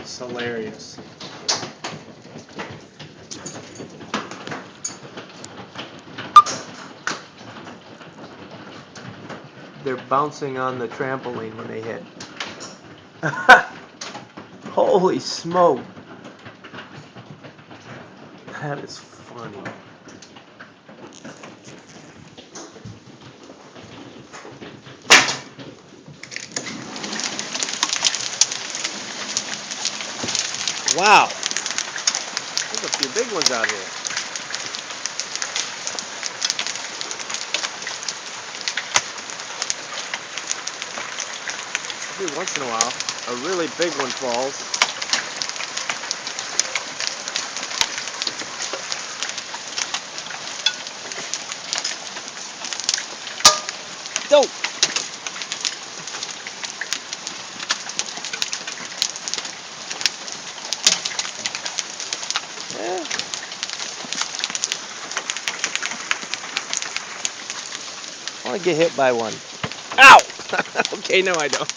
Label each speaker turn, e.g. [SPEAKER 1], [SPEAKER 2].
[SPEAKER 1] It's hilarious. They're bouncing on the trampoline when they hit. Holy smoke. That is funny. Wow. There's a few big ones out here. Every once in a while, a really big one falls. Don't! Yeah. I want to get hit by one. Ow! Okay, no I don't.